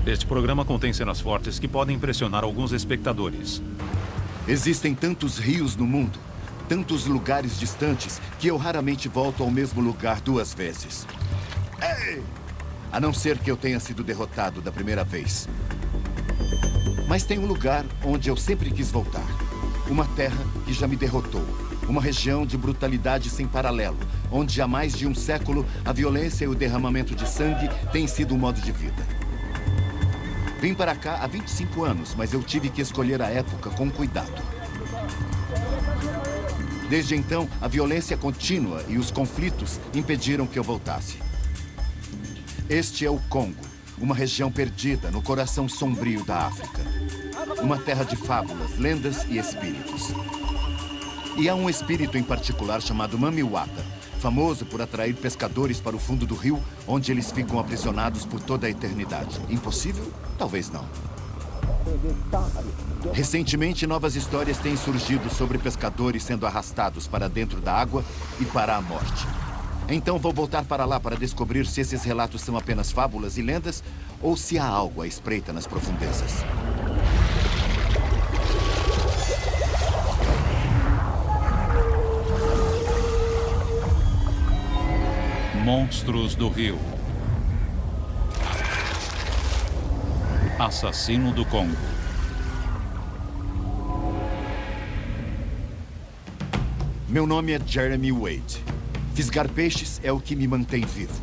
Este programa contém cenas fortes que podem impressionar alguns espectadores. Existem tantos rios no mundo, tantos lugares distantes, que eu raramente volto ao mesmo lugar 2 vezes. Ei! A não ser que eu tenha sido derrotado da primeira vez. Mas tem um lugar onde eu sempre quis voltar. Uma terra que já me derrotou. Uma região de brutalidade sem paralelo, onde há mais de um século a violência e o derramamento de sangue têm sido um modo de vida. Vim para cá há 25 anos, mas eu tive que escolher a época com cuidado. Desde então, a violência contínua e os conflitos impediram que eu voltasse. Este é o Congo, uma região perdida no coração sombrio da África. Uma terra de fábulas, lendas e espíritos. E há um espírito em particular chamado Mami Wata, famoso por atrair pescadores para o fundo do rio, onde eles ficam aprisionados por toda a eternidade. Impossível? Talvez não. Recentemente, novas histórias têm surgido sobre pescadores sendo arrastados para dentro da água e para a morte. Então vou voltar para lá para descobrir se esses relatos são apenas fábulas e lendas ou se há algo à espreita nas profundezas. Monstros do Rio. Assassino do Congo. Meu nome é Jeremy Wade. Fisgar peixes é o que me mantém vivo.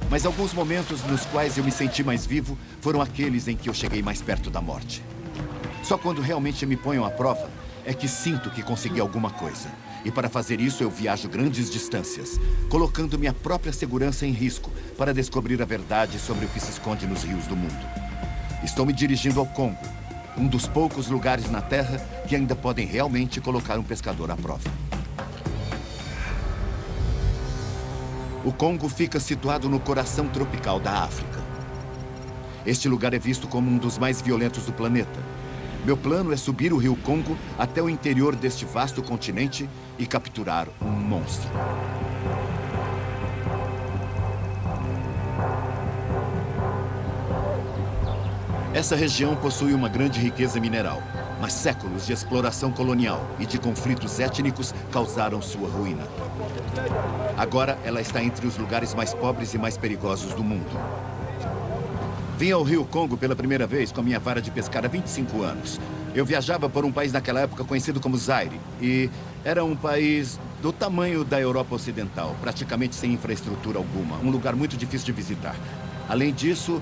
Mas alguns momentos nos quais eu me senti mais vivo foram aqueles em que eu cheguei mais perto da morte. Só quando realmente me ponham à prova é que sinto que consegui alguma coisa. E para fazer isso eu viajo grandes distâncias, colocando minha própria segurança em risco para descobrir a verdade sobre o que se esconde nos rios do mundo. Estou me dirigindo ao Congo, um dos poucos lugares na Terra que ainda podem realmente colocar um pescador à prova. O Congo fica situado no coração tropical da África. Este lugar é visto como um dos mais violentos do planeta. Meu plano é subir o rio Congo até o interior deste vasto continente e capturar um monstro. Essa região possui uma grande riqueza mineral, mas séculos de exploração colonial e de conflitos étnicos causaram sua ruína. Agora ela está entre os lugares mais pobres e mais perigosos do mundo. Vim ao rio Congo pela primeira vez com a minha vara de pescar há 25 anos. Eu viajava por um país naquela época conhecido como Zaire. E era um país do tamanho da Europa Ocidental, praticamente sem infraestrutura alguma. Um lugar muito difícil de visitar. Além disso,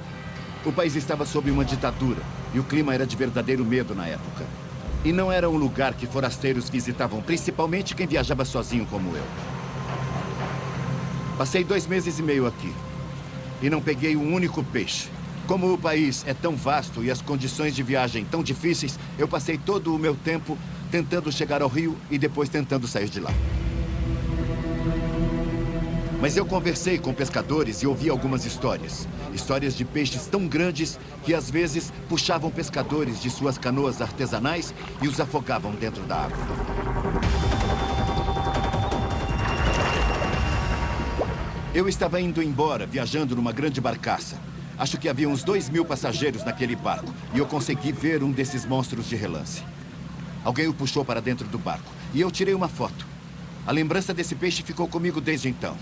o país estava sob uma ditadura. E o clima era de verdadeiro medo na época. E não era um lugar que forasteiros visitavam, principalmente quem viajava sozinho como eu. Passei 2 meses e meio aqui. E não peguei um único peixe. Como o país é tão vasto e as condições de viagem tão difíceis, eu passei todo o meu tempo tentando chegar ao rio e depois tentando sair de lá. Mas eu conversei com pescadores e ouvi algumas histórias. Histórias de peixes tão grandes que às vezes puxavam pescadores de suas canoas artesanais e os afogavam dentro da água. Eu estava indo embora, viajando numa grande barcaça. Acho que havia uns 2.000 passageiros naquele barco e eu consegui ver um desses monstros de relance. Alguém o puxou para dentro do barco e eu tirei uma foto. A lembrança desse peixe ficou comigo desde então.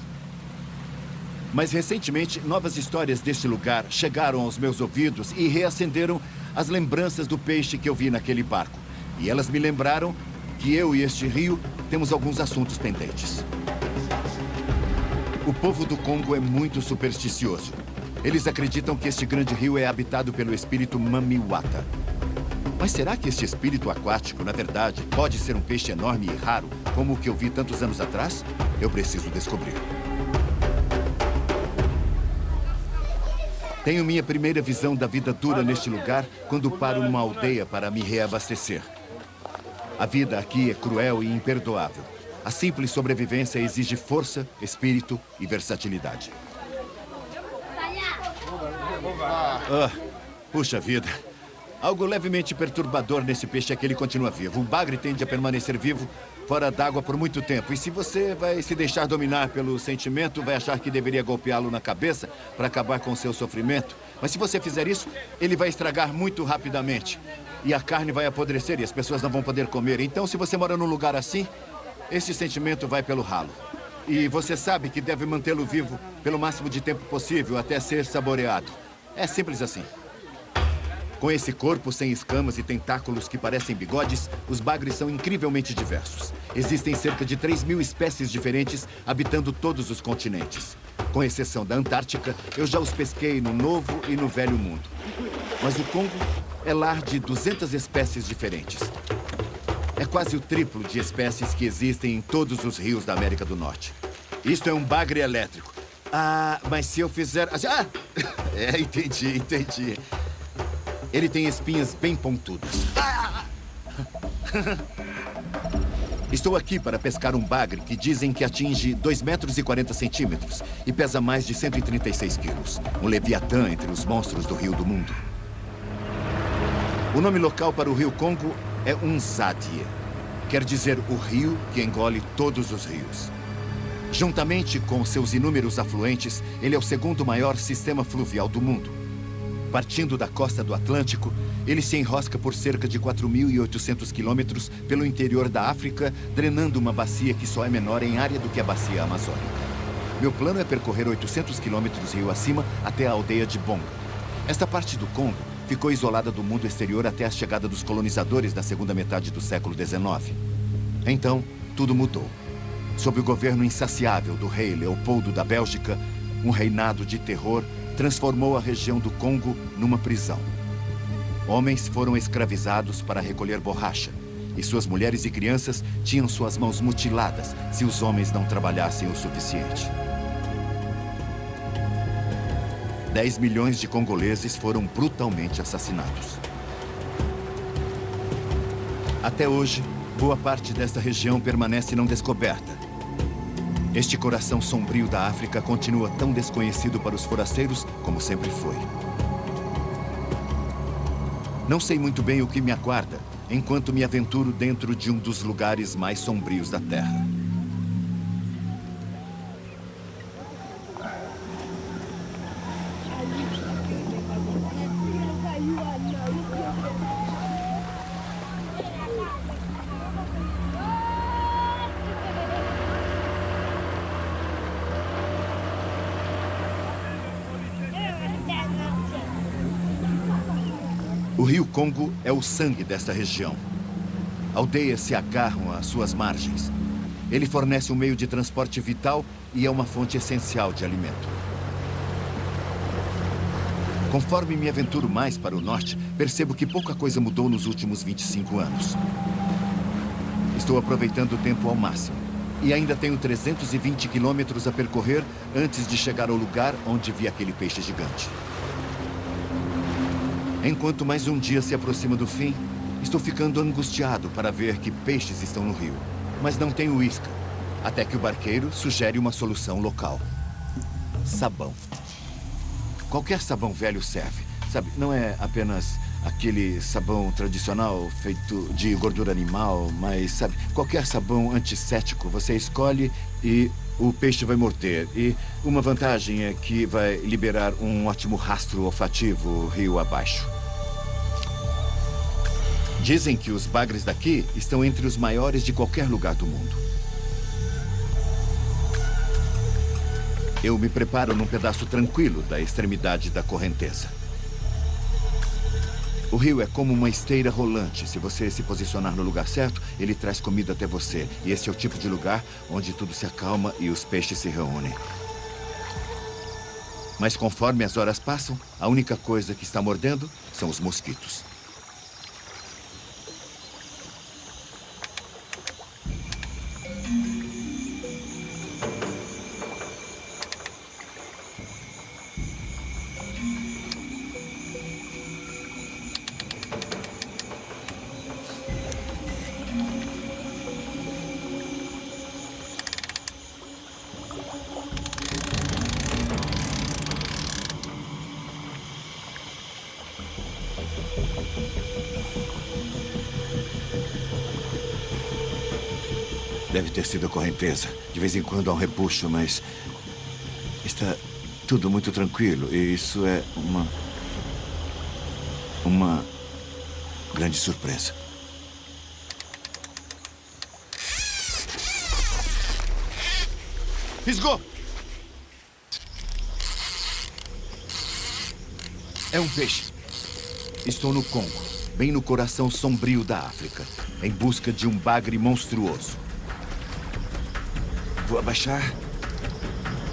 Mas recentemente, novas histórias deste lugar chegaram aos meus ouvidos e reacenderam as lembranças do peixe que eu vi naquele barco. E elas me lembraram que eu e este rio temos alguns assuntos pendentes. O povo do Congo é muito supersticioso. Eles acreditam que este grande rio é habitado pelo espírito Mami Wata. Mas será que este espírito aquático, na verdade, pode ser um peixe enorme e raro, como o que eu vi tantos anos atrás? Eu preciso descobrir. Tenho minha primeira visão da vida dura neste lugar quando paro numa aldeia para me reabastecer. A vida aqui é cruel e imperdoável. A simples sobrevivência exige força, espírito e versatilidade. Puxa vida. Algo levemente perturbador nesse peixe é que ele continua vivo. O bagre tende a permanecer vivo fora d'água por muito tempo. E se você vai se deixar dominar pelo sentimento, vai achar que deveria golpeá-lo na cabeça para acabar com o seu sofrimento. Mas se você fizer isso, ele vai estragar muito rapidamente. E a carne vai apodrecer e as pessoas não vão poder comer. Então, se você mora num lugar assim, esse sentimento vai pelo ralo. E você sabe que deve mantê-lo vivo pelo máximo de tempo possível até ser saboreado. É simples assim. Com esse corpo sem escamas e tentáculos que parecem bigodes, os bagres são incrivelmente diversos. Existem cerca de 3.000 espécies diferentes habitando todos os continentes. Com exceção da Antártica, eu já os pesquei no Novo e no Velho Mundo. Mas o Congo é lar de 200 espécies diferentes. É quase o triplo de espécies que existem em todos os rios da América do Norte. Isto é um bagre elétrico. Ah, mas se eu fizer... Ah! Entendi. Ele tem espinhas bem pontudas. Estou aqui para pescar um bagre que dizem que atinge 2 metros e 40 centímetros e pesa mais de 136 quilos. Um leviatã entre os monstros do rio do mundo. O nome local para o rio Congo é Unzadie. Quer dizer o rio que engole todos os rios. Juntamente com seus inúmeros afluentes, ele é o segundo maior sistema fluvial do mundo. Partindo da costa do Atlântico, ele se enrosca por cerca de 4.800 quilômetros pelo interior da África, drenando uma bacia que só é menor em área do que a bacia amazônica. Meu plano é percorrer 800 quilômetros rio acima até a aldeia de Bonga. Esta parte do Congo ficou isolada do mundo exterior até a chegada dos colonizadores da segunda metade do século XIX. Então, tudo mudou. Sob o governo insaciável do rei Leopoldo da Bélgica, um reinado de terror transformou a região do Congo numa prisão. Homens foram escravizados para recolher borracha, e suas mulheres e crianças tinham suas mãos mutiladas se os homens não trabalhassem o suficiente. 10 milhões de congoleses foram brutalmente assassinados. Até hoje, boa parte desta região permanece não descoberta. Este coração sombrio da África continua tão desconhecido para os forasteiros como sempre foi. Não sei muito bem o que me aguarda enquanto me aventuro dentro de um dos lugares mais sombrios da Terra. O rio Congo é o sangue desta região. Aldeias se agarram às suas margens. Ele fornece um meio de transporte vital e é uma fonte essencial de alimento. Conforme me aventuro mais para o norte, percebo que pouca coisa mudou nos últimos 25 anos. Estou aproveitando o tempo ao máximo. E ainda tenho 320 quilômetros a percorrer antes de chegar ao lugar onde vi aquele peixe gigante. Enquanto mais um dia se aproxima do fim, estou ficando angustiado para ver que peixes estão no rio. Mas não tenho isca, até que o barqueiro sugere uma solução local. Sabão. Qualquer sabão velho serve, sabe? Não é apenas aquele sabão tradicional feito de gordura animal, mas, sabe, qualquer sabão antisséptico você escolhe e o peixe vai morder. E uma vantagem é que vai liberar um ótimo rastro olfativo rio abaixo. Dizem que os bagres daqui estão entre os maiores de qualquer lugar do mundo. Eu me preparo num pedaço tranquilo da extremidade da correnteza. O rio é como uma esteira rolante. Se você se posicionar no lugar certo, ele traz comida até você. E esse é o tipo de lugar onde tudo se acalma e os peixes se reúnem. Mas conforme as horas passam, a única coisa que está mordendo são os mosquitos. Deve ter sido a correnteza. De vez em quando há um repuxo, mas... está tudo muito tranquilo. E isso é uma grande surpresa. Fisgou! É um peixe. Estou no Congo, bem no coração sombrio da África, em busca de um bagre monstruoso. Vou abaixar.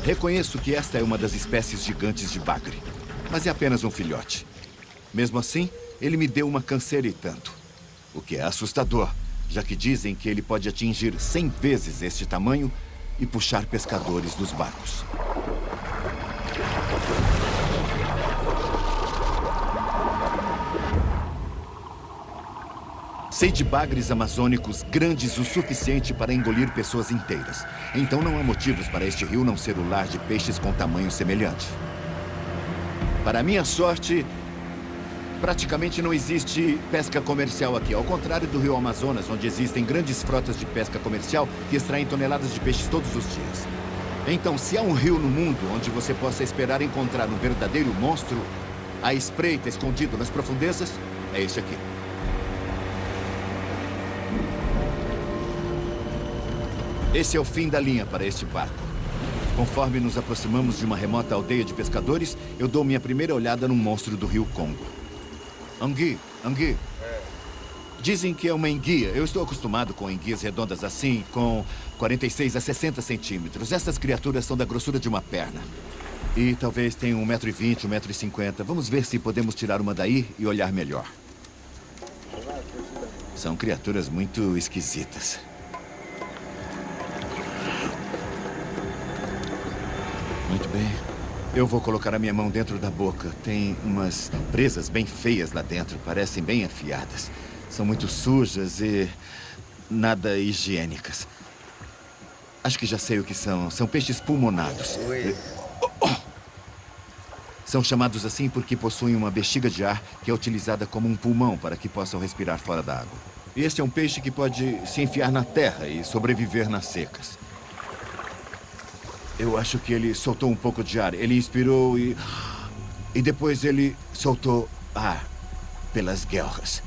Reconheço que esta é uma das espécies gigantes de bagre, mas é apenas um filhote. Mesmo assim, ele me deu uma canseira e tanto. O que é assustador, já que dizem que ele pode atingir 100 vezes este tamanho e puxar pescadores dos barcos. Sei de bagres amazônicos grandes o suficiente para engolir pessoas inteiras. Então não há motivos para este rio não ser o lar de peixes com tamanho semelhante. Para minha sorte, praticamente não existe pesca comercial aqui. Ao contrário do rio Amazonas, onde existem grandes frotas de pesca comercial que extraem toneladas de peixes todos os dias. Então, se há um rio no mundo onde você possa esperar encontrar um verdadeiro monstro, à espreita, escondido nas profundezas, é este aqui. Esse é o fim da linha para este barco. Conforme nos aproximamos de uma remota aldeia de pescadores, eu dou minha primeira olhada num monstro do rio Congo. Angui. Dizem que é uma enguia. Eu estou acostumado com enguias redondas assim, com 46 a 60 centímetros. Essas criaturas são da grossura de uma perna. E talvez tenham 1,20 m, 1,50 m. Vamos ver se podemos tirar uma daí e olhar melhor. São criaturas muito esquisitas. Muito bem. Eu vou colocar a minha mão dentro da boca. Tem umas presas bem feias lá dentro. Parecem bem afiadas. São muito sujas e nada higiênicas. Acho que já sei o que são. São peixes pulmonados. São chamados assim porque possuem uma bexiga de ar que é utilizada como um pulmão para que possam respirar fora da água. E este é um peixe que pode se enfiar na terra e sobreviver nas secas. Eu acho que ele soltou um pouco de ar. Ele inspirou e depois ele soltou ar pelas guelras.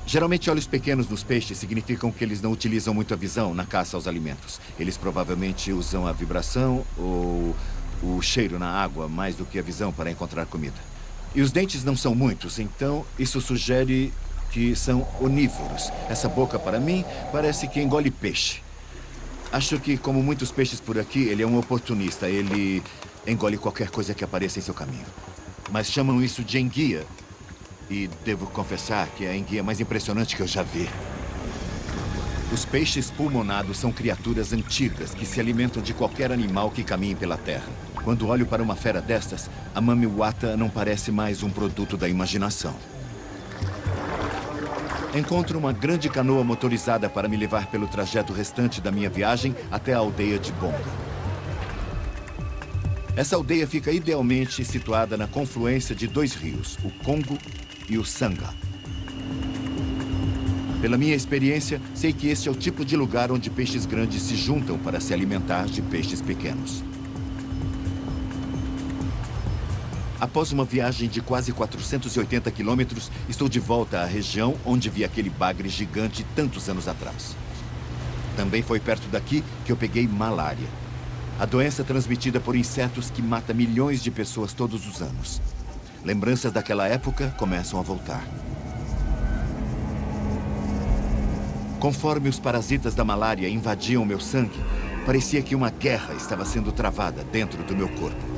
Geralmente, olhos pequenos nos peixes significam que eles não utilizam muito a visão na caça aos alimentos. Eles provavelmente usam a vibração ou o cheiro na água mais do que a visão para encontrar comida. E os dentes não são muitos, então isso sugere que são onívoros. Essa boca, para mim, parece que engole peixe. Acho que, como muitos peixes por aqui, ele é um oportunista. Ele engole qualquer coisa que apareça em seu caminho. Mas chamam isso de enguia. E devo confessar que é a enguia mais impressionante que eu já vi. Os peixes pulmonados são criaturas antigas que se alimentam de qualquer animal que caminhe pela terra. Quando olho para uma fera destas, a Mami Wata não parece mais um produto da imaginação. Encontro uma grande canoa motorizada para me levar pelo trajeto restante da minha viagem até a aldeia de Bonga. Essa aldeia fica idealmente situada na confluência de dois rios, o Congo e o Sanga. Pela minha experiência, sei que este é o tipo de lugar onde peixes grandes se juntam para se alimentar de peixes pequenos. Após uma viagem de quase 480 quilômetros, estou de volta à região onde vi aquele bagre gigante tantos anos atrás. Também foi perto daqui que eu peguei malária. A doença transmitida por insetos que mata milhões de pessoas todos os anos. Lembranças daquela época começam a voltar. Conforme os parasitas da malária invadiam meu sangue, parecia que uma guerra estava sendo travada dentro do meu corpo.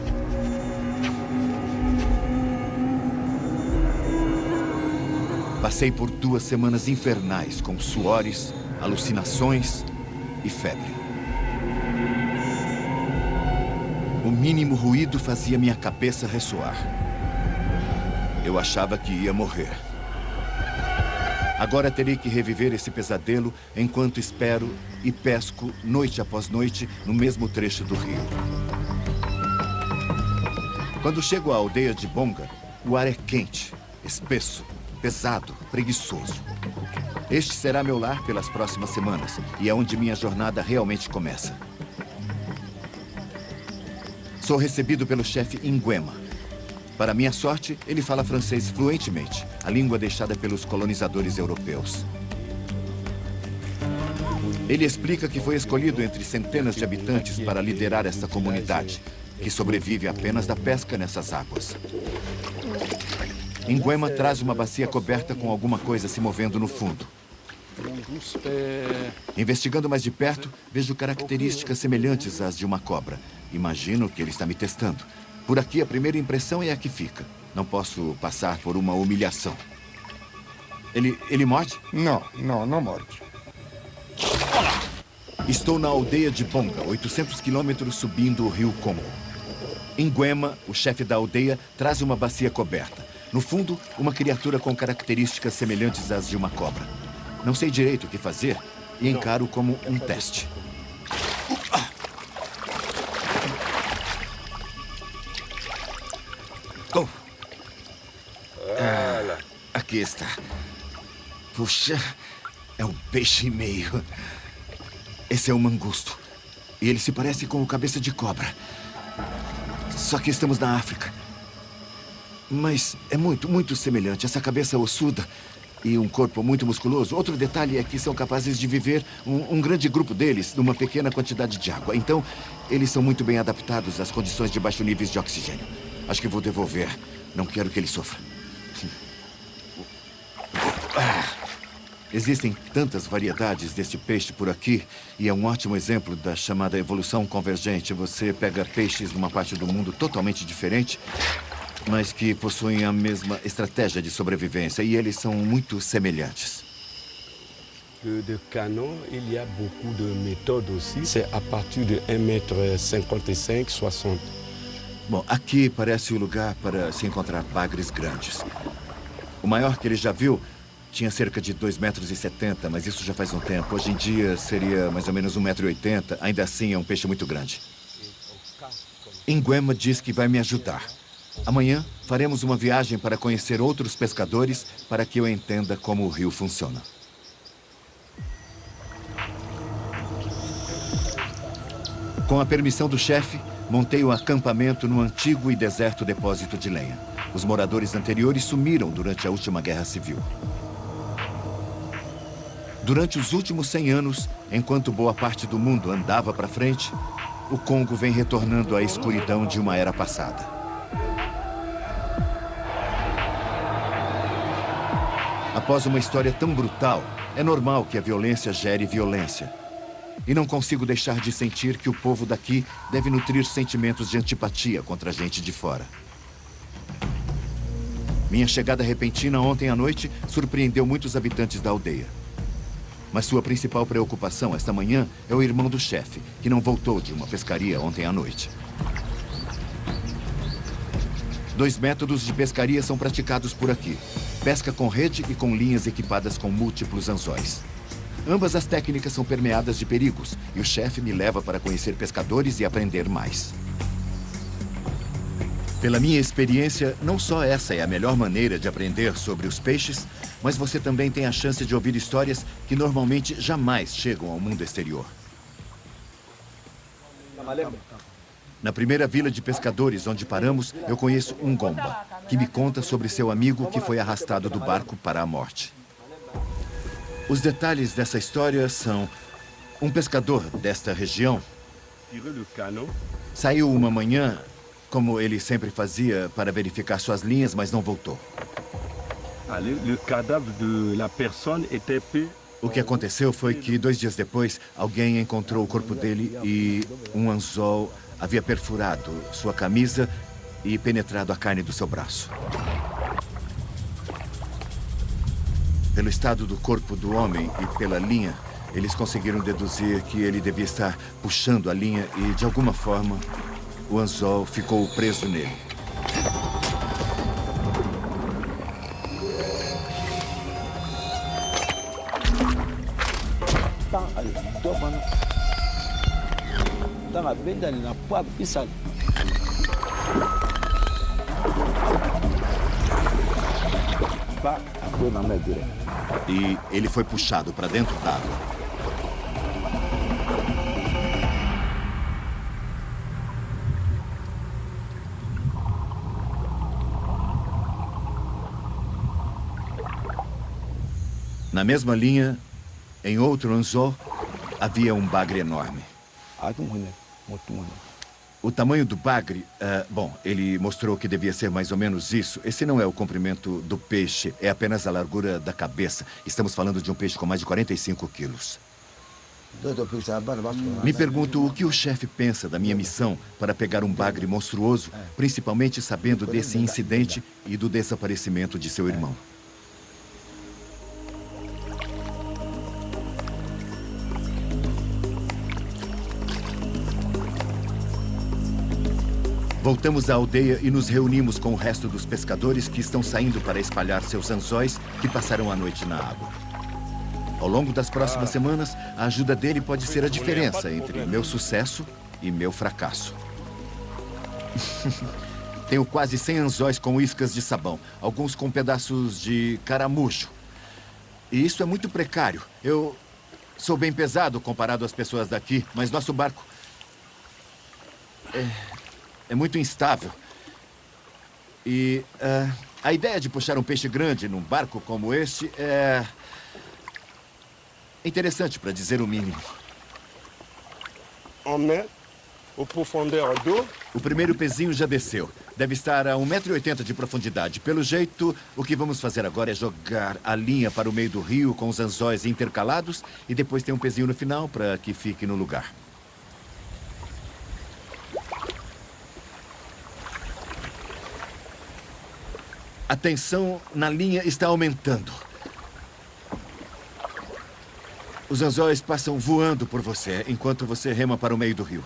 Passei por 2 semanas infernais, com suores, alucinações e febre. O mínimo ruído fazia minha cabeça ressoar. Eu achava que ia morrer. Agora terei que reviver esse pesadelo enquanto espero e pesco noite após noite no mesmo trecho do rio. Quando chego à aldeia de Bonga, o ar é quente, espesso, pesado, preguiçoso. Este será meu lar pelas próximas semanas e é onde minha jornada realmente começa. Sou recebido pelo chefe Nguema. Para minha sorte, ele fala francês fluentemente, a língua deixada pelos colonizadores europeus. Ele explica que foi escolhido entre centenas de habitantes para liderar esta comunidade, que sobrevive apenas da pesca nessas águas. Nguema traz uma bacia coberta com alguma coisa se movendo no fundo. Investigando mais de perto, vejo características semelhantes às de uma cobra. Imagino que ele está me testando. Por aqui, a primeira impressão é a que fica. Não posso passar por uma humilhação. Ele morde? Não morde. Estou na aldeia de Bonga, 800 quilômetros subindo o rio Congo. Nguema, o chefe da aldeia, traz uma bacia coberta. No fundo, uma criatura com características semelhantes às de uma cobra. Não sei direito o que fazer e encaro como um teste. Aqui está. Puxa, é um peixe e meio. Esse é um mangusto. E ele se parece com o cabeça de cobra. Só que estamos na África. Mas é muito semelhante. Essa cabeça ossuda e um corpo muito musculoso. Outro detalhe é que são capazes de viver um grande grupo deles numa pequena quantidade de água. Então, eles são muito bem adaptados às condições de baixo níveis de oxigênio. Acho que vou devolver. Não quero que ele sofra. Existem tantas variedades deste peixe por aqui e é um ótimo exemplo da chamada evolução convergente. Você pega peixes numa parte do mundo totalmente diferente, mas que possuem a mesma estratégia de sobrevivência e eles são muito semelhantes. De canon, il y a beaucoup de méthodes aussi. C'est à partir de 1,55 m, 60. Bom, aqui parece o lugar para se encontrar bagres grandes. O maior que ele já viu tinha cerca de 2,70 m, mas isso já faz um tempo. Hoje em dia seria mais ou menos 1,80 m. Ainda assim é um peixe muito grande. Nguema diz que vai me ajudar. Amanhã faremos uma viagem para conhecer outros pescadores para que eu entenda como o rio funciona. Com a permissão do chefe, montei um acampamento no antigo e deserto depósito de lenha. Os moradores anteriores sumiram durante a última guerra civil. Durante os últimos 100 anos, enquanto boa parte do mundo andava para frente, o Congo vem retornando à escuridão de uma era passada. Após uma história tão brutal, é normal que a violência gere violência. E não consigo deixar de sentir que o povo daqui deve nutrir sentimentos de antipatia contra a gente de fora. Minha chegada repentina ontem à noite surpreendeu muitos habitantes da aldeia. Mas sua principal preocupação esta manhã é o irmão do chefe, que não voltou de uma pescaria ontem à noite. 2 métodos de pescaria são praticados por aqui: pesca com rede e com linhas equipadas com múltiplos anzóis. Ambas as técnicas são permeadas de perigos e o chefe me leva para conhecer pescadores e aprender mais. Pela minha experiência, não só essa é a melhor maneira de aprender sobre os peixes, mas você também tem a chance de ouvir histórias que normalmente jamais chegam ao mundo exterior. Na primeira vila de pescadores onde paramos, eu conheço um Ngomba, que me conta sobre seu amigo que foi arrastado do barco para a morte. Os detalhes dessa história são: um pescador desta região saiu uma manhã, como ele sempre fazia, para verificar suas linhas, mas não voltou. O que aconteceu foi que 2 dias depois, alguém encontrou o corpo dele e um anzol havia perfurado sua camisa e penetrado a carne do seu braço. Pelo estado do corpo do homem e pela linha, eles conseguiram deduzir que ele devia estar puxando a linha e, de alguma forma, o anzol ficou preso nele. E ele foi puxado para dentro d'água. Na mesma linha, em outro anzol, havia um bagre enorme. O tamanho do bagre, bom, ele mostrou que devia ser mais ou menos isso. Esse não é o comprimento do peixe, é apenas a largura da cabeça. Estamos falando de um peixe com mais de 45 quilos. Me pergunto o que o chefe pensa da minha missão para pegar um bagre monstruoso, principalmente sabendo desse incidente e do desaparecimento de seu irmão. Voltamos à aldeia e nos reunimos com o resto dos pescadores que estão saindo para espalhar seus anzóis que passaram a noite na água. Ao longo das próximas semanas, a ajuda dele pode ser a diferença entre meu sucesso e meu fracasso. Tenho quase 100 anzóis com iscas de sabão, alguns com pedaços de caramujo. E isso é muito precário. Eu sou bem pesado comparado às pessoas daqui, mas nosso barco é muito instável. E a ideia de puxar um peixe grande num barco como este é interessante, para dizer o mínimo. O primeiro pezinho já desceu. Deve estar a 1,80 m de profundidade. Pelo jeito, o que vamos fazer agora é jogar a linha para o meio do rio com os anzóis intercalados e depois tem um pezinho no final para que fique no lugar. A tensão na linha está aumentando. Os anzóis passam voando por você enquanto você rema para o meio do rio.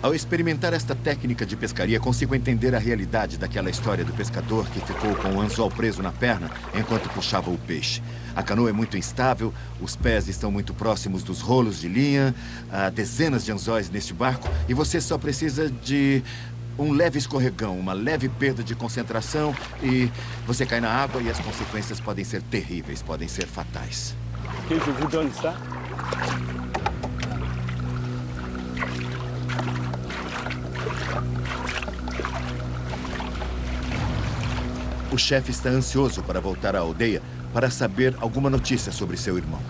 Ao experimentar esta técnica de pescaria, consigo entender a realidade daquela história do pescador que ficou com o anzol preso na perna enquanto puxava o peixe. A canoa é muito instável, os pés estão muito próximos dos rolos de linha, há dezenas de anzóis neste barco e você só precisa de um leve escorregão, uma leve perda de concentração e você cai na água e as consequências podem ser terríveis, podem ser fatais. Que je vous donne ça? O chefe está ansioso para voltar à aldeia para saber alguma notícia sobre seu irmão.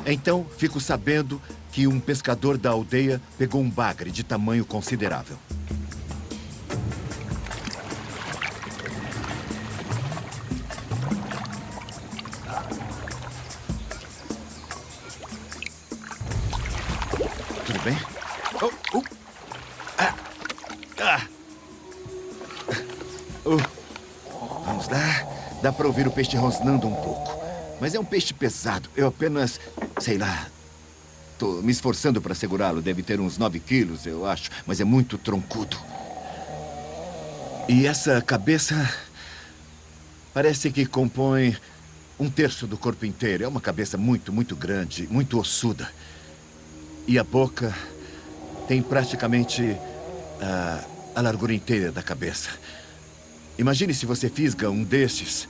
Então, fico sabendo que um pescador da aldeia pegou um bagre de tamanho considerável. Tudo bem? Vamos lá. Dá para ouvir o peixe rosnando um pouco. Mas é um peixe pesado. Eu apenas, sei lá, estou me esforçando para segurá-lo. Deve ter uns 9 quilos, eu acho. Mas é muito troncudo. E essa cabeça parece que compõe 1/3 do corpo inteiro. É uma cabeça muito, muito grande, muito ossuda. E a boca tem praticamente a largura inteira da cabeça. Imagine se você fisga um destes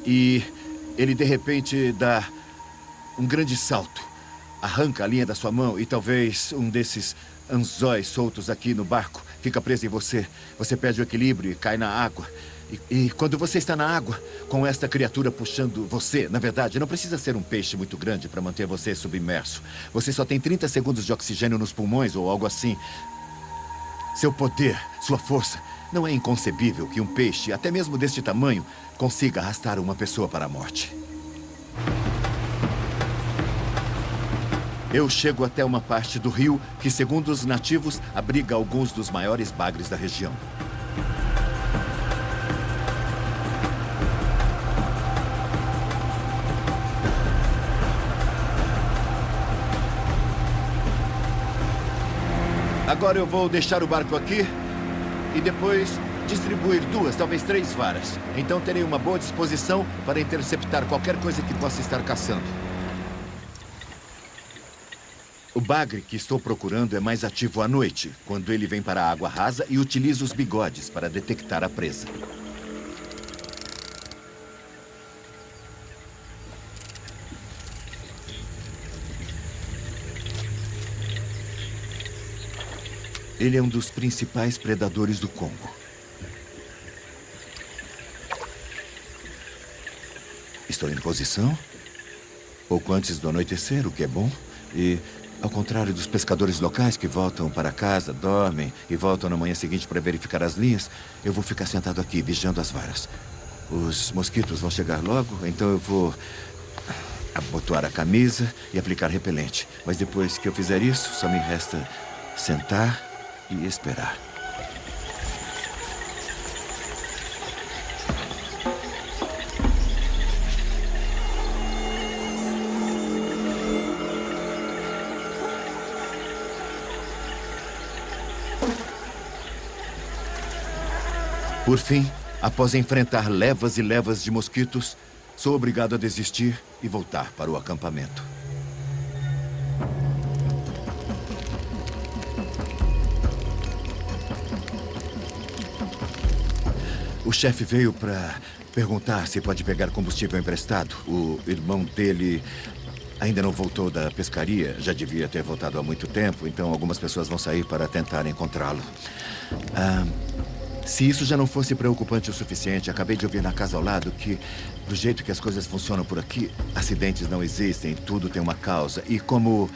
e ele de repente dá um grande salto, arranca a linha da sua mão e talvez um desses anzóis soltos aqui no barco fica preso em você. Você perde o equilíbrio e cai na água. E quando você está na água, com esta criatura puxando você, na verdade, não precisa ser um peixe muito grande para manter você submerso. Você só tem 30 segundos de oxigênio nos pulmões ou algo assim. Seu poder, sua força, não é inconcebível que um peixe, até mesmo deste tamanho, consiga arrastar uma pessoa para a morte. Eu chego até uma parte do rio que, segundo os nativos, abriga alguns dos maiores bagres da região. Agora eu vou deixar o barco aqui e depois distribuir 2, talvez 3 varas. Então terei uma boa disposição para interceptar qualquer coisa que possa estar caçando. O bagre que estou procurando é mais ativo à noite, quando ele vem para a água rasa e utiliza os bigodes para detectar a presa. Ele é um dos principais predadores do Congo. Estou em posição, pouco antes do anoitecer, o que é bom. E, ao contrário dos pescadores locais que voltam para casa, dormem e voltam na manhã seguinte para verificar as linhas, eu vou ficar sentado aqui, vigiando as varas. Os mosquitos vão chegar logo, então eu vou abotoar a camisa e aplicar repelente. Mas depois que eu fizer isso, só me resta sentar e esperar. Por fim, após enfrentar levas e levas de mosquitos, sou obrigado a desistir e voltar para o acampamento. O chefe veio para perguntar se pode pegar combustível emprestado. O irmão dele ainda não voltou da pescaria, já devia ter voltado há muito tempo, então algumas pessoas vão sair para tentar encontrá-lo. Se isso já não fosse preocupante o suficiente, acabei de ouvir na casa ao lado que, do jeito que as coisas funcionam por aqui, acidentes não existem, tudo tem uma causa. E como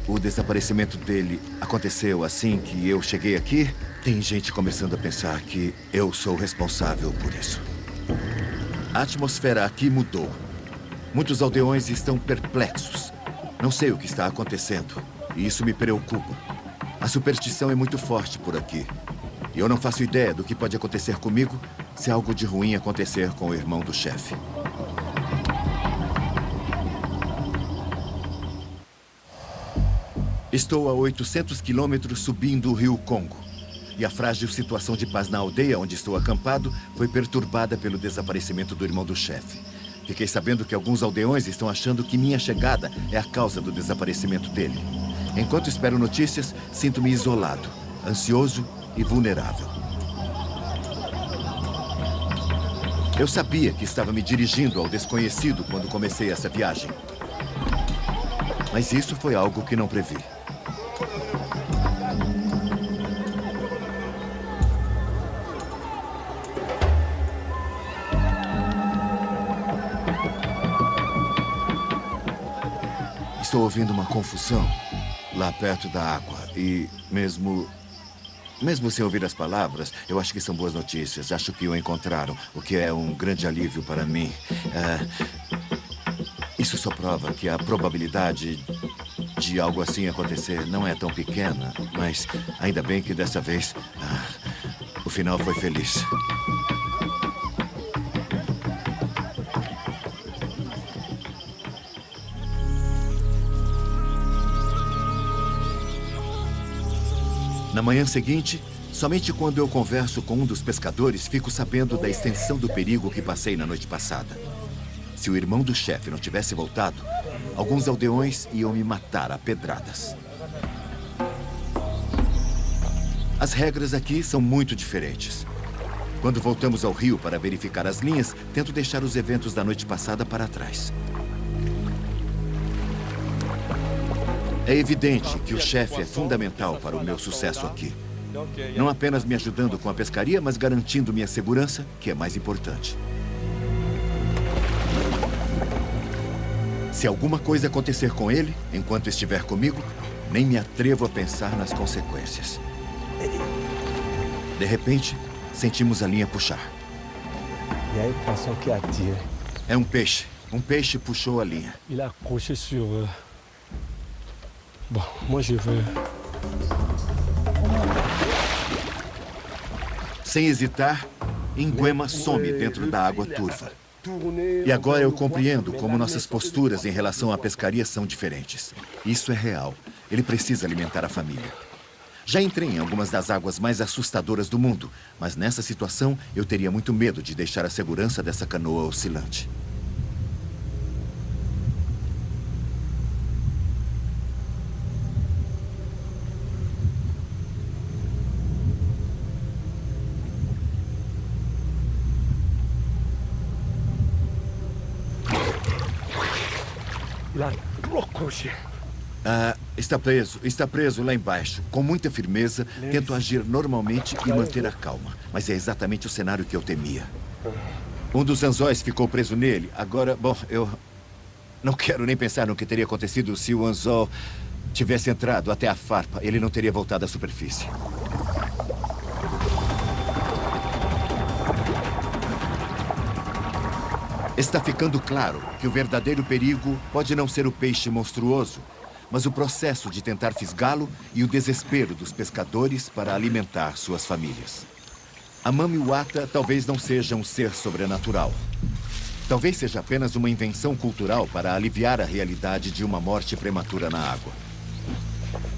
o desaparecimento dele aconteceu assim que eu cheguei aqui, tem gente começando a pensar que eu sou responsável por isso. A atmosfera aqui mudou. Muitos aldeões estão perplexos. Não sei o que está acontecendo, e isso me preocupa. A superstição é muito forte por aqui. E eu não faço ideia do que pode acontecer comigo se algo de ruim acontecer com o irmão do chefe. Estou a 800 quilômetros subindo o rio Congo. E a frágil situação de paz na aldeia onde estou acampado foi perturbada pelo desaparecimento do irmão do chefe. Fiquei sabendo que alguns aldeões estão achando que minha chegada é a causa do desaparecimento dele. Enquanto espero notícias, sinto-me isolado, ansioso e vulnerável. Eu sabia que estava me dirigindo ao desconhecido quando comecei essa viagem. Mas isso foi algo que não previ. Estou ouvindo uma confusão lá perto da água e mesmo sem ouvir as palavras, eu acho que são boas notícias. Acho que o encontraram, o que é um grande alívio para mim. Isso só prova que a probabilidade de algo assim acontecer não é tão pequena, mas ainda bem que dessa vez o final foi feliz. Na manhã seguinte, somente quando eu converso com um dos pescadores, fico sabendo da extensão do perigo que passei na noite passada. Se o irmão do chefe não tivesse voltado, alguns aldeões iam me matar a pedradas. As regras aqui são muito diferentes. Quando voltamos ao rio para verificar as linhas, tento deixar os eventos da noite passada para trás. É evidente que o chefe é fundamental para o meu sucesso aqui. Não apenas me ajudando com a pescaria, mas garantindo minha segurança, que é mais importante. Se alguma coisa acontecer com ele, enquanto estiver comigo, nem me atrevo a pensar nas consequências. De repente, sentimos a linha puxar. Il y a une poisson qui attire. É um peixe. Um peixe puxou a linha. Il a accroché sur... Bon, moi je veux... Sem hesitar, Nguema some dentro da água turva. E agora eu compreendo como nossas posturas em relação à pescaria são diferentes. Isso é real. Ele precisa alimentar a família. Já entrei em algumas das águas mais assustadoras do mundo, mas nessa situação eu teria muito medo de deixar a segurança dessa canoa oscilante. monsieur. Está preso lá embaixo. Com muita firmeza, tento agir normalmente e manter a calma. Mas é exatamente o cenário que eu temia. Um dos anzóis ficou preso nele. Agora, bom, eu não quero nem pensar no que teria acontecido se o anzol tivesse entrado até a farpa. Ele não teria voltado à superfície. Está ficando claro que o verdadeiro perigo pode não ser o peixe monstruoso, mas o processo de tentar fisgá-lo e o desespero dos pescadores para alimentar suas famílias. A Mami Wata talvez não seja um ser sobrenatural. Talvez seja apenas uma invenção cultural para aliviar a realidade de uma morte prematura na água.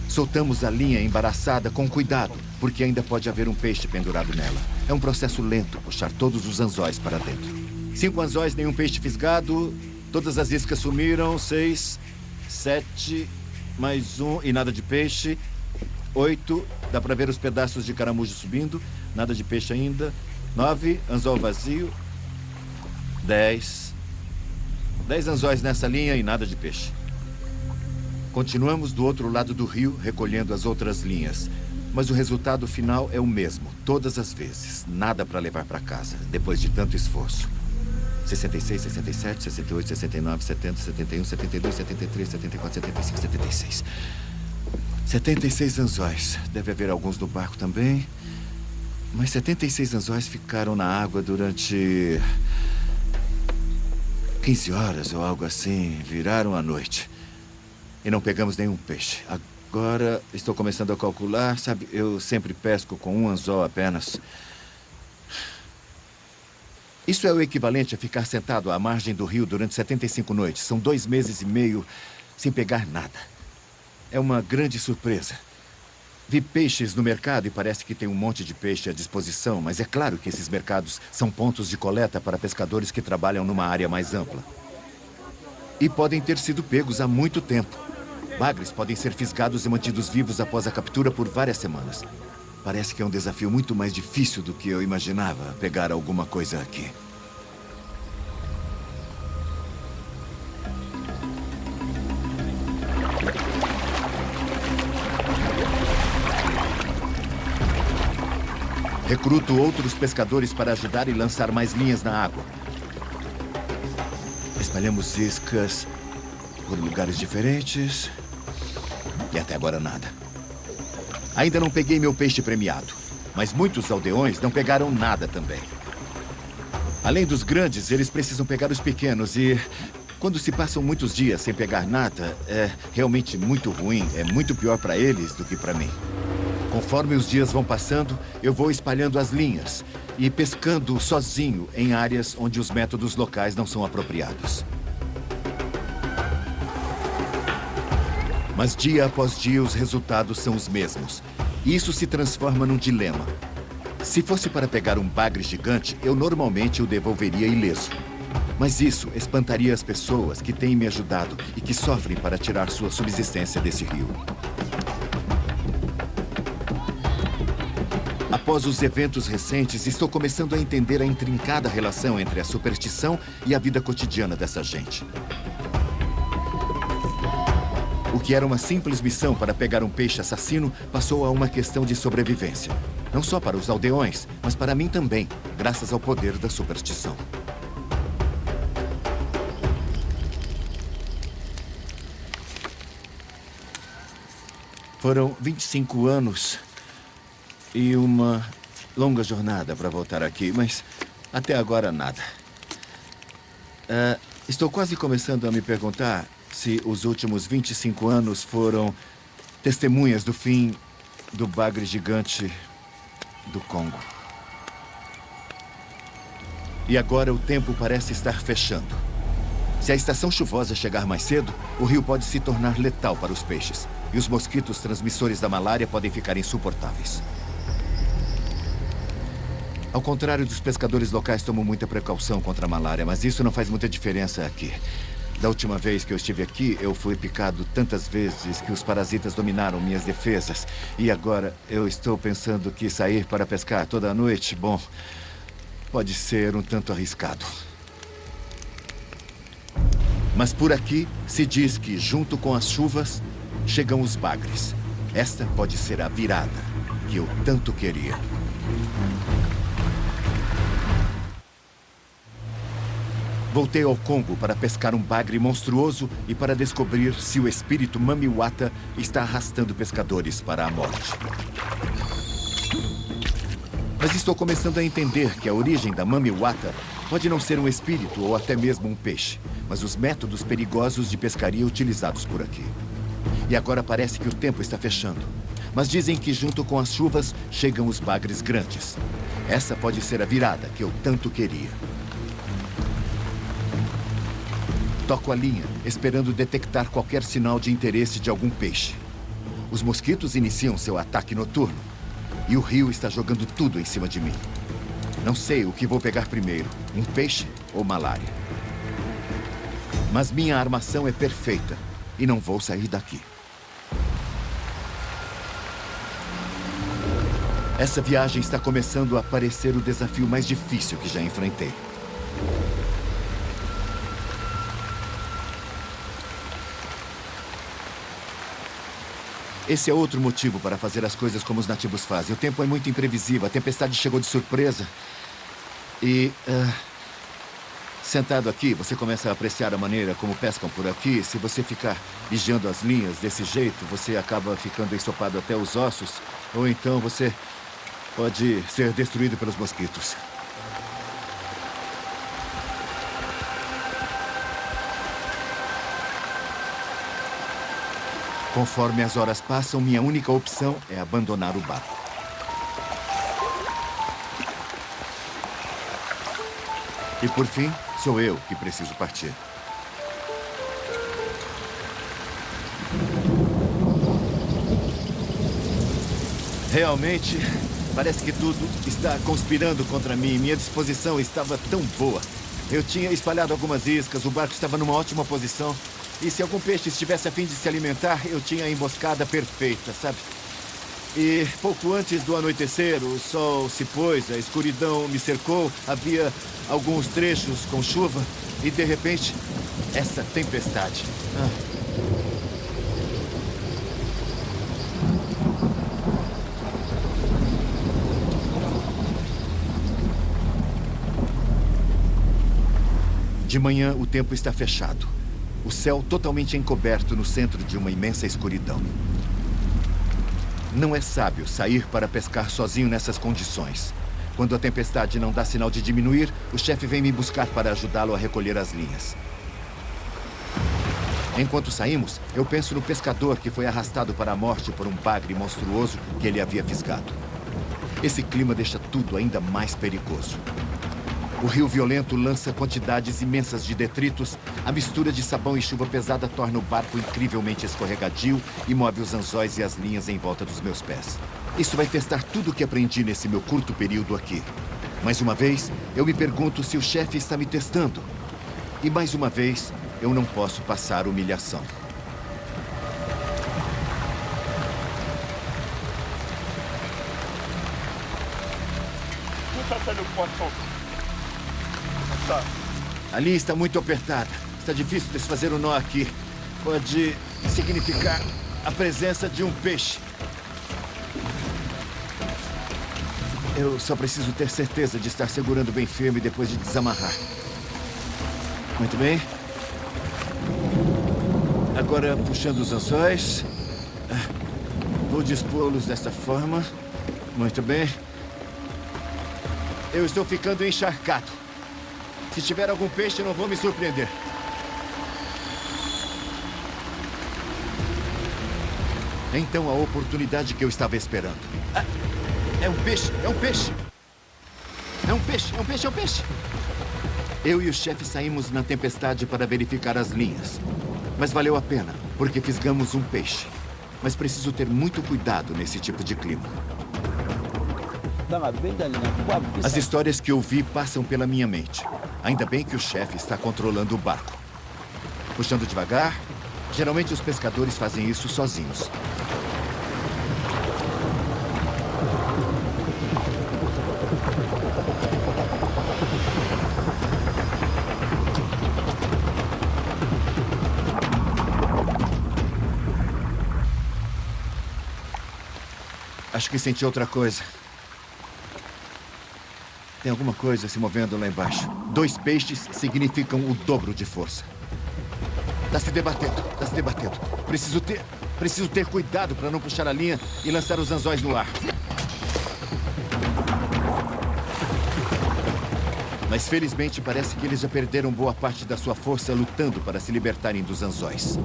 Soltamos a linha embaraçada com cuidado, porque ainda pode haver um peixe pendurado nela. É um processo lento puxar todos os anzóis para dentro. 5 anzóis, nenhum peixe fisgado. Todas as iscas sumiram. 6, 7, mais 1 e nada de peixe. 8, dá para ver os pedaços de caramujo subindo. Nada de peixe ainda. 9, anzol vazio. 10 anzóis nessa linha e nada de peixe. Continuamos do outro lado do rio, recolhendo as outras linhas. Mas o resultado final é o mesmo, todas as vezes. Nada para levar para casa, depois de tanto esforço. 66, 67, 68, 69, 70, 71, 72, 73, 74, 75, 76. 76 anzóis. Deve haver alguns no barco também. Mas 76 anzóis ficaram na água durante 15 horas ou algo assim. Viraram a noite. E não pegamos nenhum peixe. Agora estou começando a calcular. Sabe, eu sempre pesco com um anzol apenas. Isso é o equivalente a ficar sentado à margem do rio durante 75 noites. São 2 meses e meio sem pegar nada. É uma grande surpresa. Vi peixes no mercado e parece que tem um monte de peixe à disposição, mas é claro que esses mercados são pontos de coleta para pescadores que trabalham numa área mais ampla. E podem ter sido pegos há muito tempo. Bagres podem ser fisgados e mantidos vivos após a captura por várias semanas. Parece que é um desafio muito mais difícil do que eu imaginava, pegar alguma coisa aqui. Recruto outros pescadores para ajudar e lançar mais linhas na água. Espalhamos iscas por lugares diferentes. E até agora nada. Ainda não peguei meu peixe premiado, mas muitos aldeões não pegaram nada também. Além dos grandes, eles precisam pegar os pequenos e quando se passam muitos dias sem pegar nada, é realmente muito ruim. É muito pior para eles do que para mim. Conforme os dias vão passando, eu vou espalhando as linhas e pescando sozinho em áreas onde os métodos locais não são apropriados. Mas dia após dia os resultados são os mesmos. E isso se transforma num dilema. Se fosse para pegar um bagre gigante, eu normalmente o devolveria ileso. Mas isso espantaria as pessoas que têm me ajudado e que sofrem para tirar sua subsistência desse rio. Após os eventos recentes, estou começando a entender a intrincada relação entre a superstição e a vida cotidiana dessa gente. O que era uma simples missão para pegar um peixe assassino passou a uma questão de sobrevivência. Não só para os aldeões, mas para mim também, graças ao poder da superstição. Foram 25 anos e uma longa jornada para voltar aqui, mas até agora nada. Estou quase começando a me perguntar se os últimos 25 anos foram testemunhas do fim do bagre gigante do Congo. E agora o tempo parece estar fechando. Se a estação chuvosa chegar mais cedo, o rio pode se tornar letal para os peixes. E os mosquitos transmissores da malária podem ficar insuportáveis. Ao contrário dos pescadores locais, tomo muita precaução contra a malária, mas isso não faz muita diferença aqui. Da última vez que eu estive aqui, eu fui picado tantas vezes que os parasitas dominaram minhas defesas. E agora eu estou pensando que sair para pescar toda noite, bom, pode ser um tanto arriscado. Mas por aqui se diz que, junto com as chuvas, chegam os bagres. Esta pode ser a virada que eu tanto queria. Voltei ao Congo para pescar um bagre monstruoso e para descobrir se o espírito Mamiwata está arrastando pescadores para a morte. Mas estou começando a entender que a origem da Mamiwata pode não ser um espírito ou até mesmo um peixe, mas os métodos perigosos de pescaria utilizados por aqui. E agora parece que o tempo está fechando. Mas dizem que junto com as chuvas chegam os bagres grandes. Essa pode ser a virada que eu tanto queria. Toco a linha, esperando detectar qualquer sinal de interesse de algum peixe. Os mosquitos iniciam seu ataque noturno. E o rio está jogando tudo em cima de mim. Não sei o que vou pegar primeiro, um peixe ou malária. Mas minha armação é perfeita e não vou sair daqui. Essa viagem está começando a parecer o desafio mais difícil que já enfrentei. Esse é outro motivo para fazer as coisas como os nativos fazem. O tempo é muito imprevisível, a tempestade chegou de surpresa. E, sentado aqui, você começa a apreciar a maneira como pescam por aqui. Se você ficar vigiando as linhas desse jeito, você acaba ficando ensopado até os ossos. Ou então você pode ser destruído pelos mosquitos. Conforme as horas passam, minha única opção é abandonar o barco. E por fim, sou eu que preciso partir. Realmente, parece que tudo está conspirando contra mim. Minha disposição estava tão boa. Eu tinha espalhado algumas iscas, o barco estava numa ótima posição. E se algum peixe estivesse a fim de se alimentar, eu tinha a emboscada perfeita, sabe? E pouco antes do anoitecer, o sol se pôs, a escuridão me cercou, havia alguns trechos com chuva e, de repente, essa tempestade. De manhã, o tempo está fechado. O céu totalmente encoberto no centro de uma imensa escuridão. Não é sábio sair para pescar sozinho nessas condições. Quando a tempestade não dá sinal de diminuir, o chefe vem me buscar para ajudá-lo a recolher as linhas. Enquanto saímos, eu penso no pescador que foi arrastado para a morte por um bagre monstruoso que ele havia fisgado. Esse clima deixa tudo ainda mais perigoso. O rio violento lança quantidades imensas de detritos. A mistura de sabão e chuva pesada torna o barco incrivelmente escorregadio e move os anzóis e as linhas em volta dos meus pés. Isso vai testar tudo o que aprendi nesse meu curto período aqui. Mais uma vez, eu me pergunto se o chefe está me testando. E mais uma vez, eu não posso passar humilhação. A linha está muito apertada. Está difícil desfazer o nó aqui. Pode significar a presença de um peixe. Eu só preciso ter certeza de estar segurando bem firme depois de desamarrar. Muito bem. Agora, puxando os anzóis. Vou dispô-los desta forma. Muito bem. Eu estou ficando encharcado. Se tiver algum peixe, eu não vou me surpreender. Então, a oportunidade que eu estava esperando. É um peixe! É um peixe! É um peixe! É um peixe! É um peixe! Eu e o chefe saímos na tempestade para verificar as linhas. Mas valeu a pena, porque fisgamos um peixe. Mas preciso ter muito cuidado nesse tipo de clima. As histórias que eu vi passam pela minha mente. Ainda bem que o chefe está controlando o barco. Puxando devagar. Geralmente os pescadores fazem isso sozinhos. Acho que senti outra coisa. Tem alguma coisa se movendo lá embaixo. 2 peixes significam o dobro de força. Tá se debatendo, tá se debatendo. Preciso ter cuidado para não puxar a linha e lançar os anzóis no ar. Mas felizmente parece que eles já perderam boa parte da sua força lutando para se libertarem dos anzóis.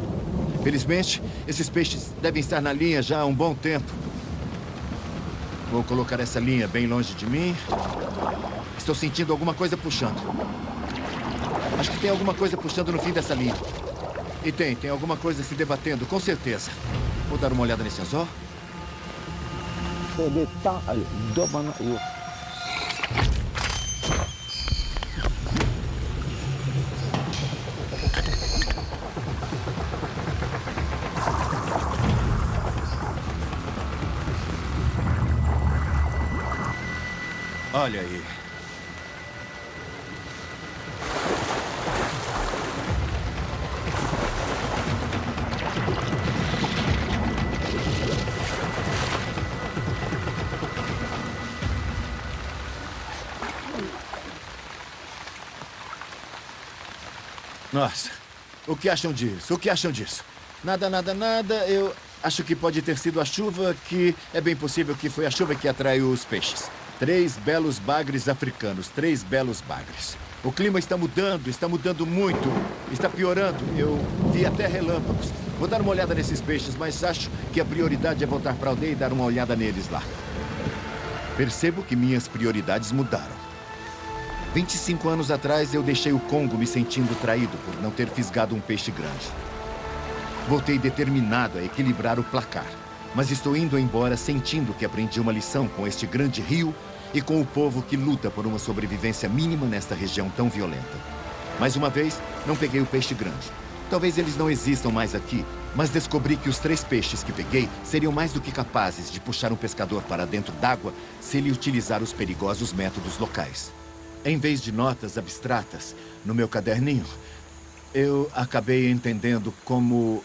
Felizmente, esses peixes devem estar na linha já há um bom tempo. Vou colocar essa linha bem longe de mim. Estou sentindo alguma coisa puxando. Acho que tem alguma coisa puxando no fim dessa linha. E tem alguma coisa se debatendo, com certeza. Vou dar uma olhada nesse anzol. Olha aí. Nossa, o que acham disso? O que acham disso? Nada, nada, nada. Eu acho que pode ter sido a chuva que... É bem possível que foi a chuva que atraiu os peixes. 3 belos bagres africanos, 3 belos bagres. O clima está mudando muito. Está piorando. Eu vi até relâmpagos. Vou dar uma olhada nesses peixes, mas acho que a prioridade é voltar para a aldeia e dar uma olhada neles lá. Percebo que minhas prioridades mudaram. 25 anos atrás, eu deixei o Congo me sentindo traído por não ter fisgado um peixe grande. Voltei determinado a equilibrar o placar. Mas estou indo embora sentindo que aprendi uma lição com este grande rio e com o povo que luta por uma sobrevivência mínima nesta região tão violenta. Mais uma vez, não peguei o peixe grande. Talvez eles não existam mais aqui, mas descobri que os 3 peixes que peguei seriam mais do que capazes de puxar um pescador para dentro d'água se ele utilizar os perigosos métodos locais. Em vez de notas abstratas no meu caderninho, eu acabei entendendo como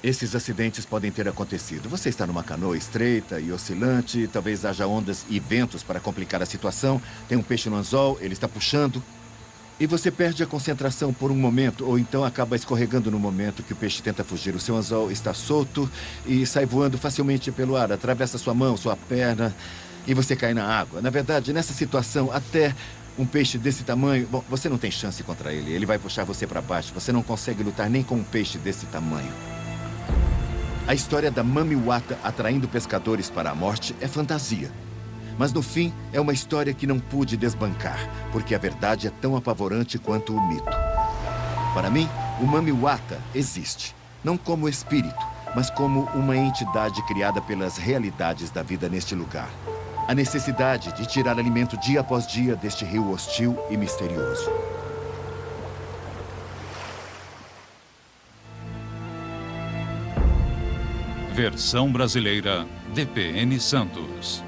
esses acidentes podem ter acontecido. Você está numa canoa estreita e oscilante, talvez haja ondas e ventos para complicar a situação. Tem um peixe no anzol, ele está puxando. E você perde a concentração por um momento, ou então acaba escorregando no momento que o peixe tenta fugir. O seu anzol está solto e sai voando facilmente pelo ar, atravessa sua mão, sua perna, e você cai na água. Na verdade, nessa situação, até um peixe desse tamanho... Bom, você não tem chance contra ele. Ele vai puxar você para baixo. Você não consegue lutar nem com um peixe desse tamanho. A história da Mami Wata atraindo pescadores para a morte é fantasia. Mas, no fim, é uma história que não pude desbancar, porque a verdade é tão apavorante quanto o mito. Para mim, o Mami Wata existe, não como espírito, mas como uma entidade criada pelas realidades da vida neste lugar. A necessidade de tirar alimento dia após dia deste rio hostil e misterioso. Versão brasileira, DPN Santos.